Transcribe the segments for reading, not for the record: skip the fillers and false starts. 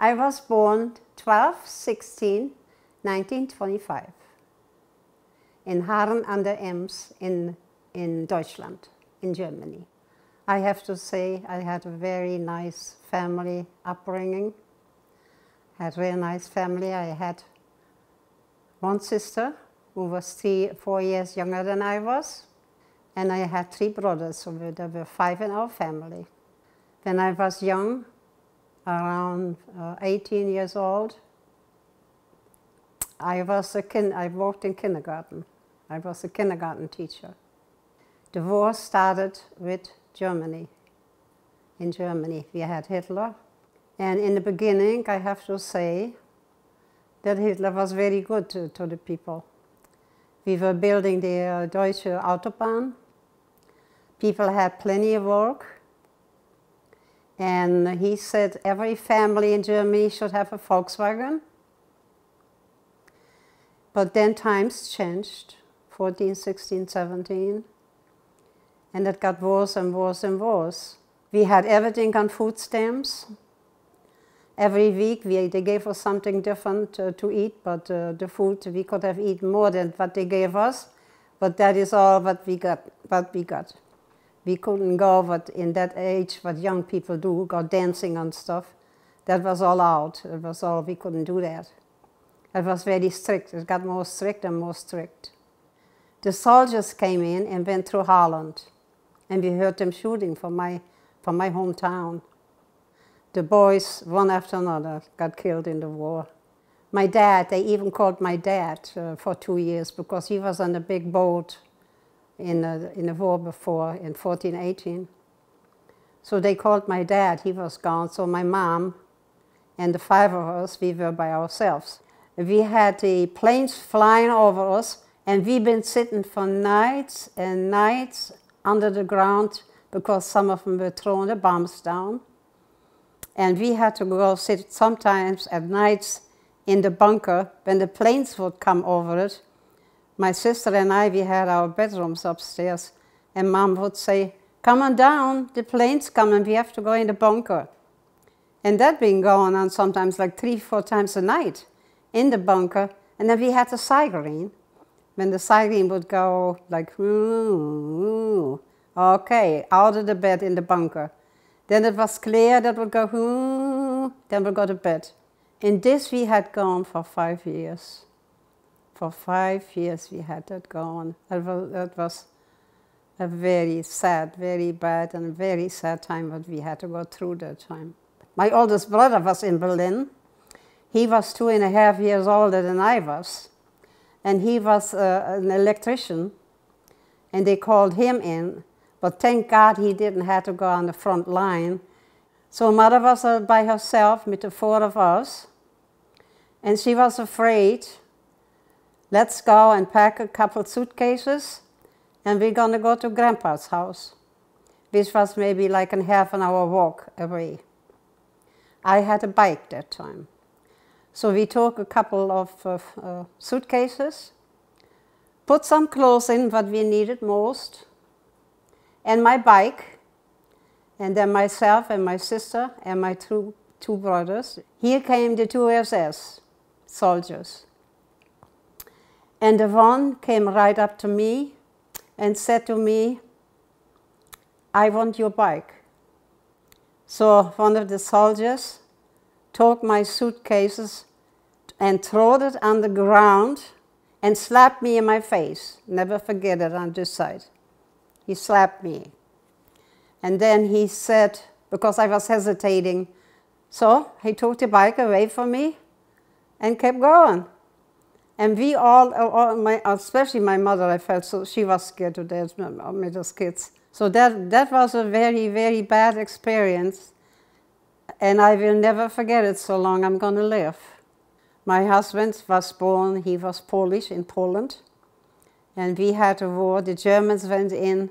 I was born 12/16/1925 in Haaren an der Ems in Deutschland, in Germany. I have to say I had a very nice family upbringing. Had a really nice family. I had one sister who was 4 years younger than I was, and I had 3 brothers, so there were 5 in our family. When I was young, around 18 years old, I worked in kindergarten. I was a kindergarten teacher. The war started with Germany. In Germany, we had Hitler. And in the beginning, I have to say that Hitler was very good to the people. We were building the Deutsche Autobahn. People had plenty of work. And he said every family in Germany should have a Volkswagen. But then times changed, 14, 16, 17. And it got worse and worse and worse. We had everything on food stamps. Every week they gave us something different to eat, but the food, we could have eaten more than what they gave us. But that is all what we got. We couldn't go, but in that age, what young people do, go dancing and stuff. That was all out. It was all, we couldn't do that. It was very strict. It got more strict and more strict. The soldiers came in and went through Holland. And we heard them shooting from my hometown. The boys, one after another, got killed in the war. My dad, they even called my dad for 2 years because he was on a big boat in the war before, in 14/18. So they called my dad, he was gone. So my mom and the 5 of us, we were by ourselves. We had the planes flying over us, and we've been sitting for nights and nights under the ground because some of them were throwing the bombs down. And we had to go sit sometimes at nights in the bunker when the planes would come over it. My sister and I, we had our bedrooms upstairs, and Mom would say, "Come on down, the plane's coming, we have to go in the bunker." And that been going on sometimes like 3, 4 times a night in the bunker. And then we had the siren. When the siren would go like, "Ooh, okay, out of the bed in the bunker." Then it was clear, that would go, "Ooh," then we'd go to bed. In this we had gone for 5 years. For 5 years we had that going. That was a very sad, very bad and very sad time that we had to go through that time. My oldest brother was in Berlin. He was 2.5 years older than I was. And he was an electrician. And they called him in. But thank God he didn't have to go on the front line. So Mother was by herself with the 4 of us. And she was afraid. Let's go and pack a couple suitcases. And we're going to go to Grandpa's house, which was maybe like a half an hour walk away. I had a bike that time. So we took a couple of suitcases, put some clothes in what we needed most, and my bike, and then myself and my sister and my two brothers. Here came the 2 SS soldiers. And the one came right up to me and said to me, "I want your bike." So one of the soldiers took my suitcases and threw it on the ground and slapped me in my face. Never forget it, on this side. He slapped me. And then he said, because I was hesitating, so he took the bike away from me and kept going. And we all especially my mother, I felt so, she was scared to death with us kids. So that was a very, very bad experience. And I will never forget it so long I'm going to live. My husband was born, he was Polish in Poland. And we had a war. The Germans went in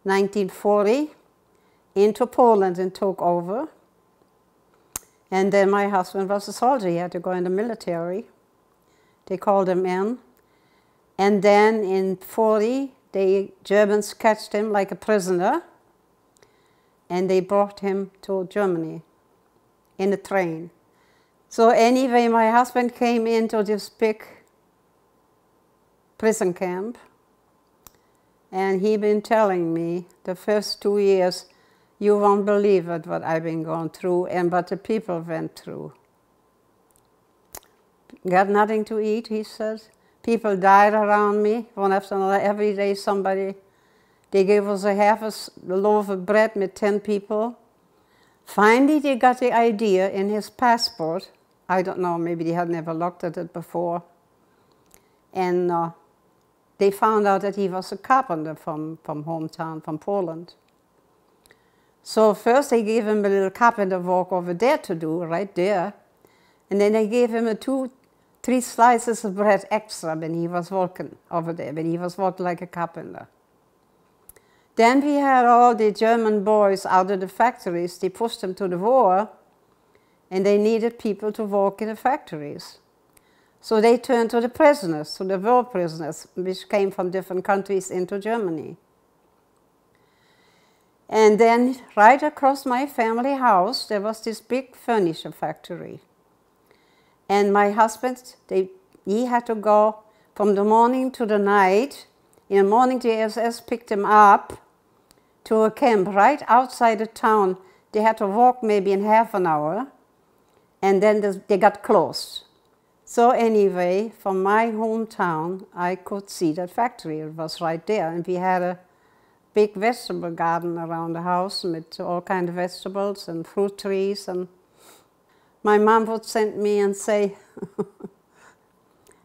1940 into Poland and took over. And then my husband was a soldier. He had to go in the military. They called him in. And then in 40, the Germans catched him like a prisoner. And they brought him to Germany in a train. So anyway, my husband came into this big prison camp, and he been telling me the first 2 years, you won't believe it, what I've been going through and what the people went through. Got nothing to eat, he says. People died around me, one after another. Every day somebody, they gave us a loaf of bread with 10 people. Finally, they got the idea in his passport. I don't know, maybe they had never looked at it before. And they found out that he was a carpenter from hometown, from Poland. So first they gave him a little carpenter work over there to do, right there. And then they gave him 3 slices of bread extra when he was working over there, when he was working like a carpenter. Then we had all the German boys out of the factories. They pushed them to the war, and they needed people to work in the factories. So they turned to the prisoners, to the war prisoners, which came from different countries into Germany. And then right across my family house, there was this big furniture factory. And my husband, he had to go from the morning to the night. In the morning, the SS picked him up to a camp right outside the town. They had to walk maybe in half an hour, and then they got closed. So anyway, from my hometown, I could see that factory. It was right there, and we had a big vegetable garden around the house with all kinds of vegetables and fruit trees. And my mom would send me and say,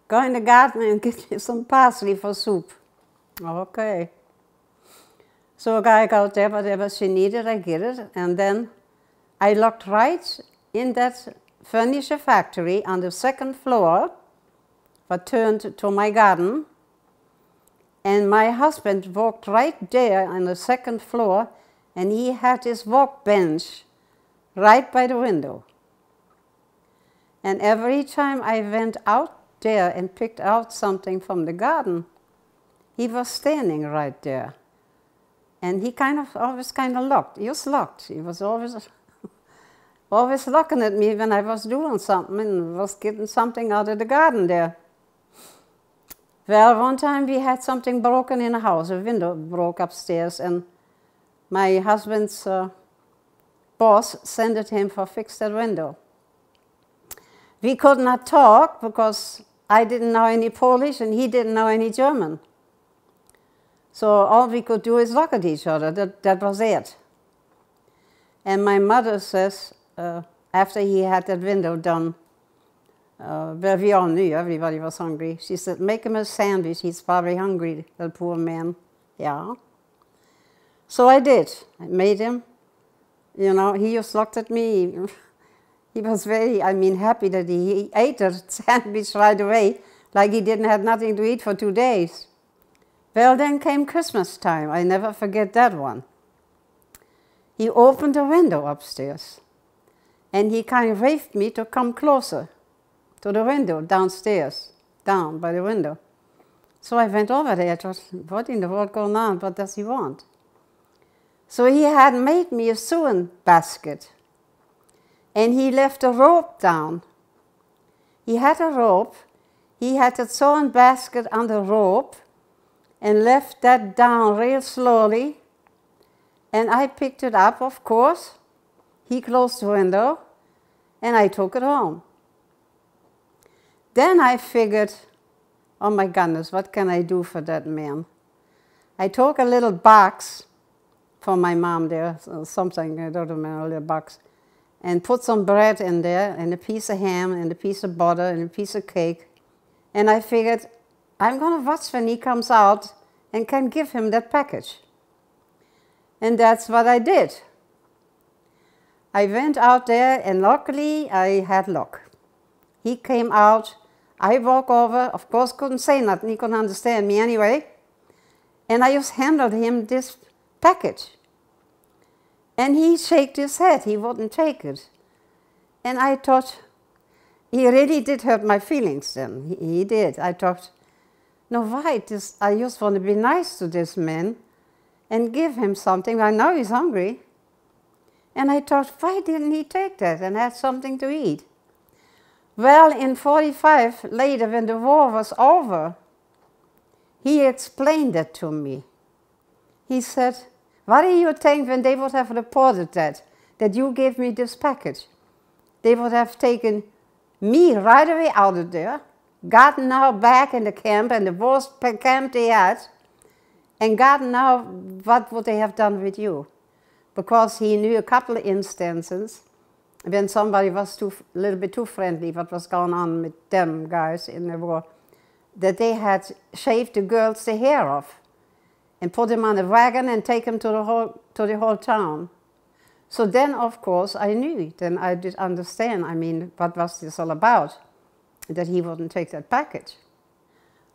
go in the garden and get me some parsley for soup. Okay. So I got there, whatever she needed, I get it. And then I looked right in that furniture factory on the 2nd floor, but turned to my garden. And my husband walked right there on the 2nd floor, and he had his workbench right by the window. And every time I went out there and picked out something from the garden, he was standing right there. And he always looked. He was looked. He was always looking at me when I was doing something and was getting something out of the garden there. Well, one time we had something broken in the house. A window broke upstairs, and my husband's boss sent him for fix that window. We could not talk because I didn't know any Polish and he didn't know any German. So all we could do is look at each other. That was it. And my mother says, after he had that window done, well, we all knew everybody was hungry. She said, make him a sandwich. He's probably hungry, the poor man. Yeah. So I did. I made him. You know, he just looked at me. He was very, happy that he ate the sandwich right away, like he didn't have nothing to eat for 2 days. Well, then came Christmas time. I never forget that one. He opened the window upstairs, and he kind of waved me to come closer to the window downstairs, down by the window. So I went over there. I thought, what in the world going on? What does he want? So he had made me a sewing basket, and he left a rope down. He had a rope. He had a sewing basket on the rope and left that down real slowly. And I picked it up, of course. He closed the window, and I took it home. Then I figured, oh my goodness, what can I do for that man? I took a little box for my mom there, something, I don't remember, a little box, and put some bread in there, and a piece of ham, and a piece of butter, and a piece of cake. And I figured, I'm going to watch when he comes out and can give him that package. And that's what I did. I went out there, and luckily I had luck. He came out, I walked over, of course couldn't say nothing, he couldn't understand me anyway, and I just handed him this package. And he shook his head, he wouldn't take it. And I thought, he really did hurt my feelings then, he did. I thought, no, why? I just want to be nice to this man and give him something. I know he's hungry. And I thought, why didn't he take that and have something to eat? Well, in 45, later, when the war was over, he explained it to me. He said, what do you think when they would have reported that you gave me this package? They would have taken me right away out of there, gotten now back in the camp, and the worst camp they had, and gotten now, what would they have done with you? Because he knew a couple of instances when somebody was a little bit too friendly, what was going on with them guys in the war, that they had shaved the girls the hair off and put them on a wagon and take them to the whole town. So then, of course, I knew, then I did understand, I mean, what was this all about, that he wouldn't take that package.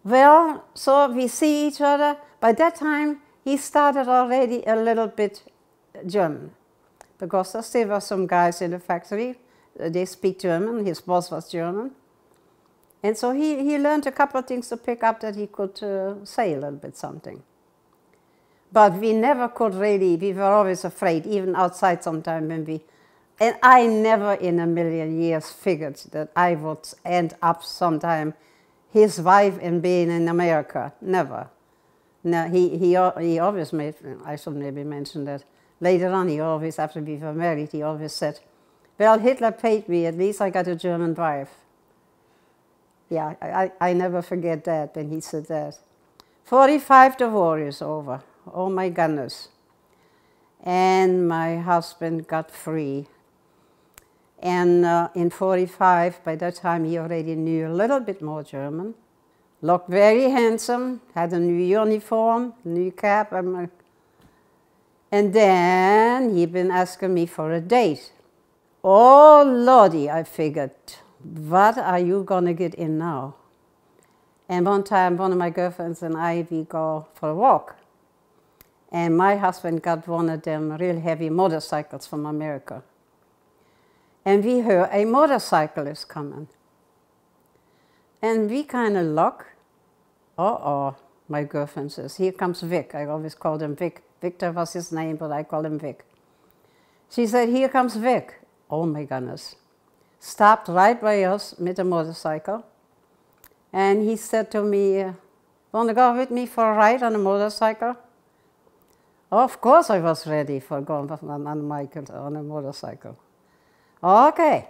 Well, so we see each other. By that time, he started already a little bit German, because there still were some guys in the factory, they speak German, his boss was German. And so he learned a couple of things to pick up that he could say a little bit something. But we never could really, we were always afraid, even outside sometime when we, and I never in a million years figured that I would end up sometime his wife and being in America, never. No, he always made, I should maybe mention that, later on he always, after we were married, he always said, well, Hitler paid me, at least I got a German wife. Yeah, I never forget that when he said that. 45, the war is over. Oh my goodness. And my husband got free. And in 45, by that time he already knew a little bit more German. Looked very handsome, had a new uniform, new cap. And then he'd been asking me for a date. Oh Lordy, I figured, what are you gonna get in now? And one time, one of my girlfriends and I, we go for a walk. And my husband got one of them real heavy motorcycles from America. And we heard a motorcyclist coming. And we kind of look. Uh-oh, my girlfriend says, here comes Vic. I always called him Vic. Victor was his name, but I call him Vic. She said, here comes Vic. Oh my goodness. Stopped right by us with a motorcycle. And he said to me, want to go with me for a ride on a motorcycle? Of course I was ready for going on a motorcycle. Okay,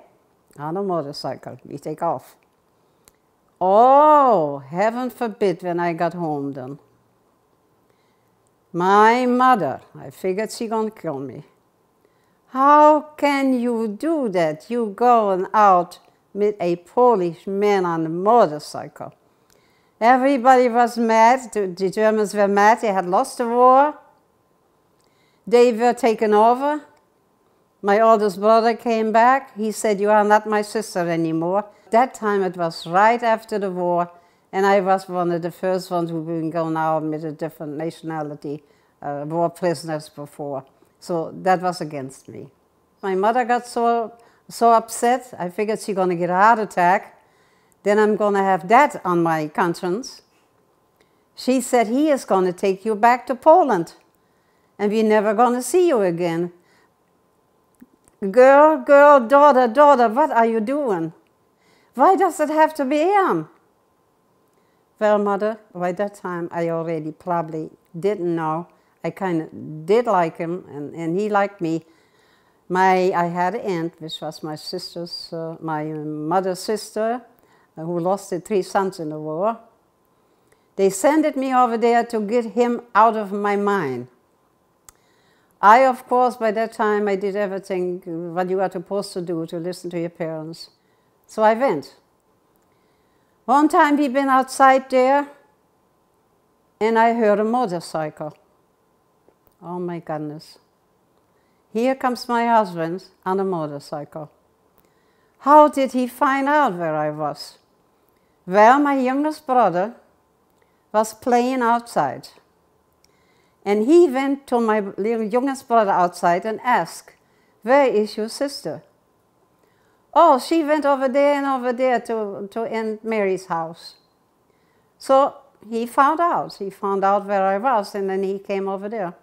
on a motorcycle, we take off. Oh, heaven forbid when I got home then. My mother, I figured she gonna kill me. How can you do that? You going out with a Polish man on a motorcycle. Everybody was mad, the Germans were mad, they had lost the war. They were taken over. My oldest brother came back. He said, you are not my sister anymore. That time it was right after the war, and I was one of the first ones who been going out with a different nationality, war prisoners before. So that was against me. My mother got so upset, I figured she's gonna get a heart attack. Then I'm gonna have that on my conscience. She said, he is gonna take you back to Poland. And we're never gonna see you again. Girl, daughter, what are you doing? Why does it have to be him? Well, Mother, by that time I already probably didn't know. I kind of did like him, and he liked me. I had an aunt, which was my sister's, my mother's sister, who lost her 3 sons in the war. They sent me over there to get him out of my mind. I, of course, by that time, I did everything what you are supposed to do, to listen to your parents. So I went. One time we've been outside there, and I heard a motorcycle. Oh my goodness. Here comes my husband on a motorcycle. How did he find out where I was? Well, my youngest brother was playing outside. And he went to my little youngest brother outside and asked, where is your sister? Oh, she went over there and over there to Aunt Mary's house. So he found out where I was, and then he came over there.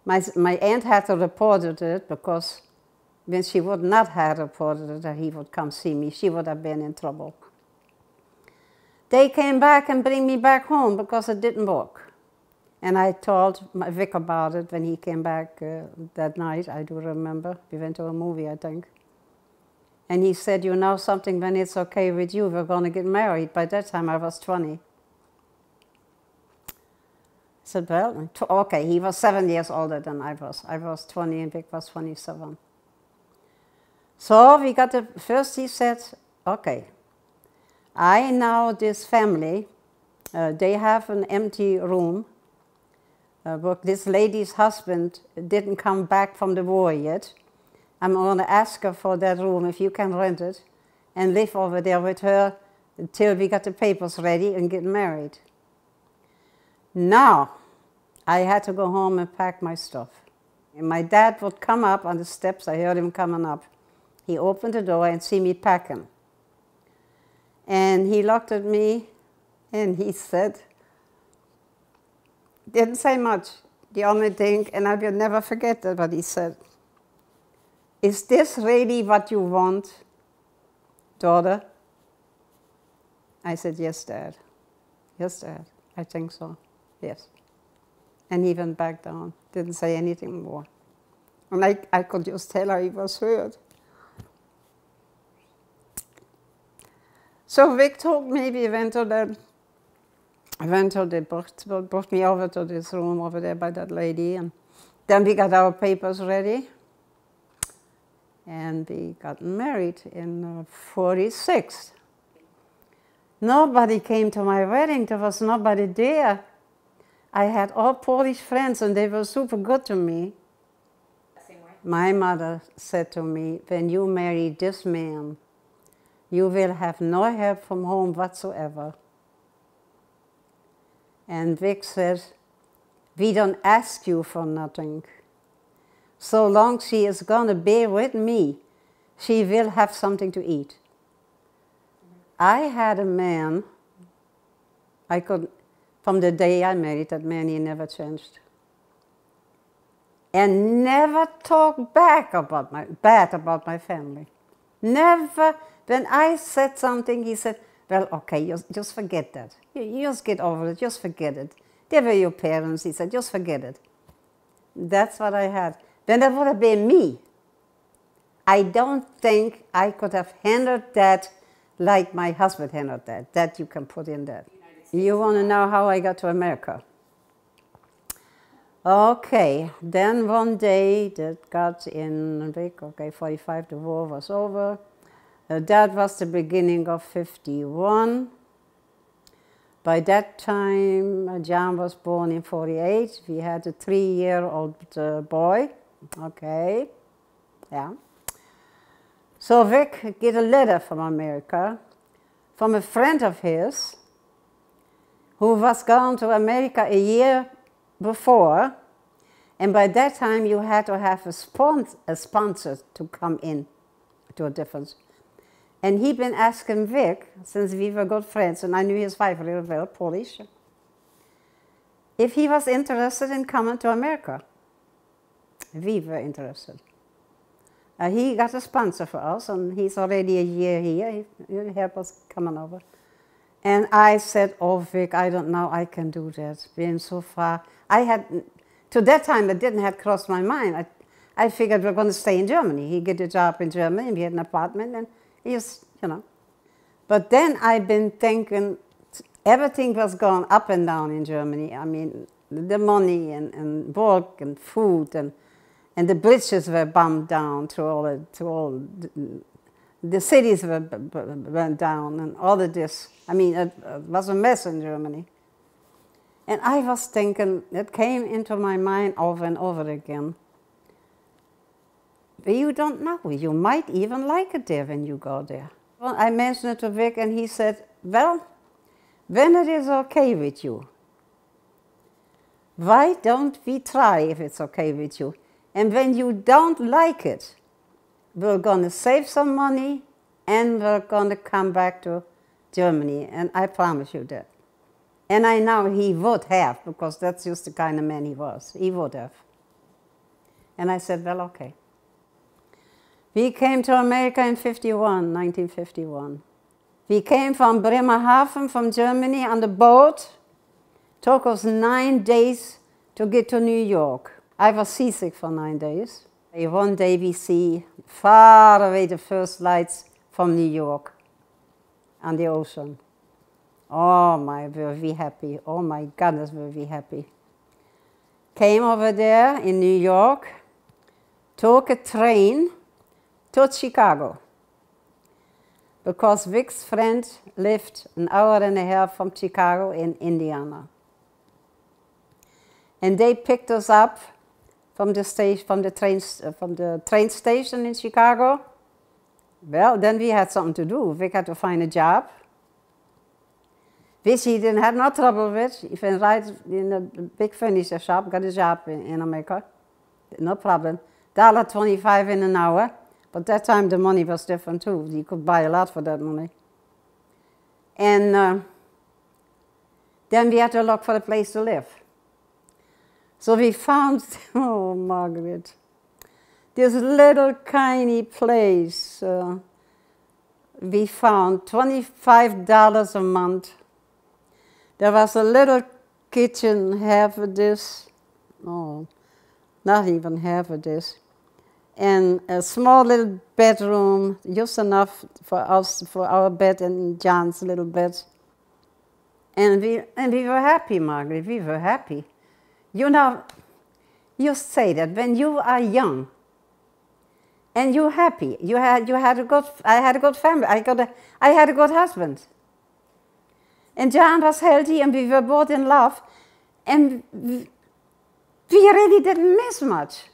My aunt had to report it because When she would not have reported that he would come see me, she would have been in trouble. They came back and bring me back home because it didn't work. And I told Vic about it when he came back that night, I do remember. We went to a movie, I think. And he said, you know something, when it's okay with you, we're going to get married. By that time, I was 20. I said, well, okay, he was 7 years older than I was. I was 20 and Vic was 27. So we got the, first he said, okay, I know this family, they have an empty room. This lady's husband didn't come back from the war yet. I'm going to ask her for that room if you can rent it and live over there with her until we got the papers ready and get married. Now, I had to go home and pack my stuff. And my dad would come up on the steps, I heard him coming up. He opened the door and see me packing. And he looked at me and he said, didn't say much. The only thing, and I will never forget that, what he said, is this really what you want, daughter? I said, yes, Dad. Yes, Dad. I think so. Yes. And he went back down, didn't say anything more. And I could just tell her he was hurt. So Vic told me, we went to the, they brought me over to this room over there by that lady, and then we got our papers ready, and we got married in 46. Nobody came to my wedding, there was nobody there. I had all Polish friends and they were super good to me. My mother said to me, when you marry this man, you will have no help from home whatsoever. And Vic said, we don't ask you for nothing. So long she is going to be with me, she will have something to eat. I had a man, from the day I married that man, he never changed. And never talked bad about my family. Never. When I said something, he said, well, okay, just forget that. You just get over it, just forget it. They were your parents, he said, just forget it. That's what I had. Then that would have been me. I don't think I could have handled that like my husband handled that. That you can put in that. You want to know how I got to America? Okay, then one day that got in a week, okay, 45, the war was over. That was the beginning of 51. By that time, John was born in 48. We had a 3-year-old boy. Okay, yeah. So Vic get a letter from America from a friend of his who was gone to America a year before, and by that time you had to have a sponsor to come in to a difference. And he'd been asking Vic, since we were good friends, and I knew his wife really well, Polish, if he was interested in coming to America. We were interested. He got a sponsor for us, and he's already a year here. He'll help us coming over. And I said, oh, Vic, I don't know I can do that, being so far. To that time, it didn't have crossed my mind. I figured we're going to stay in Germany. He get a job in Germany, and we had an apartment, and he's, you know. But then I've been thinking, everything was going up and down in Germany. I mean, the money and work and food, and the bridges were bombed down the cities went down and all of this. I mean, it was a mess in Germany. And I was thinking, it came into my mind over and over again. But you don't know, you might even like it there when you go there. Well, I mentioned it to Vic and he said, well, when it is okay with you, why don't we try if it's okay with you? And when you don't like it, we're going to save some money and we're going to come back to Germany. And I promise you that. And I know he would have, because that's just the kind of man he was. He would have. And I said, well, okay. We came to America in 1951. We came from Bremerhaven, from Germany, on the boat. Took us 9 days to get to New York. I was seasick for 9 days. One day we see far away the first lights from New York on the ocean. Oh my, were we happy. Oh my goodness, were we happy. Came over there in New York, took a train to Chicago, because Vic's friend lived an hour and a half from Chicago in Indiana. And they picked us up from the train station in Chicago. Well, then we had something to do. Vic had to find a job, which he didn't have no trouble with. He went right in a big furniture shop, got a job in America, no problem. $1.25 in an hour. But that time the money was different too. You could buy a lot for that money. And then we had to look for a place to live. So we found, oh Margaret, this little tiny place. We found $25 a month. There was a little kitchen, half of this, no, not even half of this. And a small little bedroom, just enough for us, for our bed and John's little bed. And we were happy, Margaret, we were happy. You know, you say that when you are young and you're happy, I had a good family, I had a good husband. And John was healthy and we were both in love, and we really didn't miss much.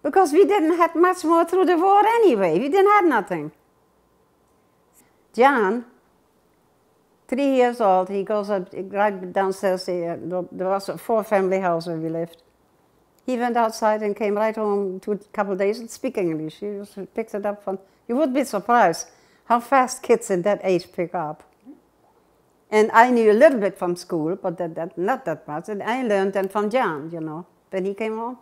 Because we didn't have much more through the war anyway. We didn't have nothing. John, 3 years old, he goes up right downstairs. There was a 4-family house where we lived. He went outside and came right home a couple of days and speak English. He just picked it up from, you would be surprised how fast kids in that age pick up. And I knew a little bit from school, but not that much. And I learned then from John, you know, when he came home.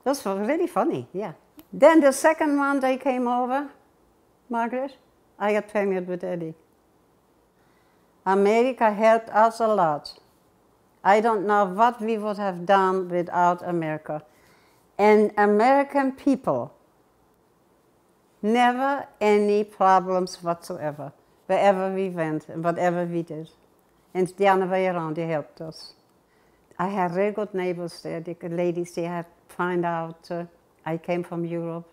That was really funny, yeah. Then the second month I came over, Margaret, I got pregnant with Eddie. America helped us a lot. I don't know what we would have done without America. And American people, never any problems whatsoever, wherever we went and whatever we did. And the other way around, they helped us. I had very good neighbors there. The ladies, they had found out I came from Europe.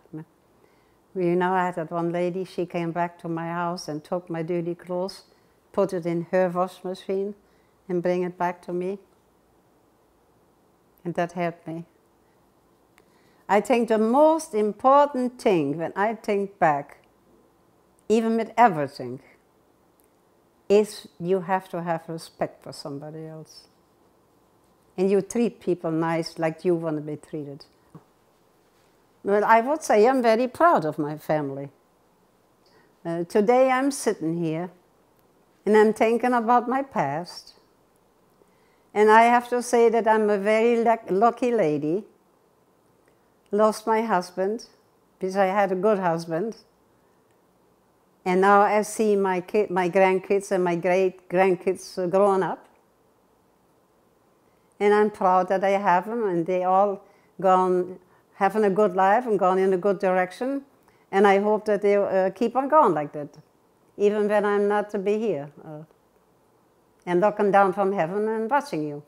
You know, I had that one lady, she came back to my house and took my dirty clothes, put it in her wash machine and bring it back to me. And that helped me. I think the most important thing when I think back, even with everything, is you have to have respect for somebody else. And you treat people nice like you want to be treated. Well, I would say I'm very proud of my family. Today I'm sitting here and I'm thinking about my past. And I have to say that I'm a very lucky lady. Lost my husband, because I had a good husband. And now I see my grandkids and my great-grandkids growing up. And I'm proud that I have them, and they all gone having a good life and gone in a good direction. And I hope that they keep on going like that, even when I'm not to be here. And looking down from heaven and watching you.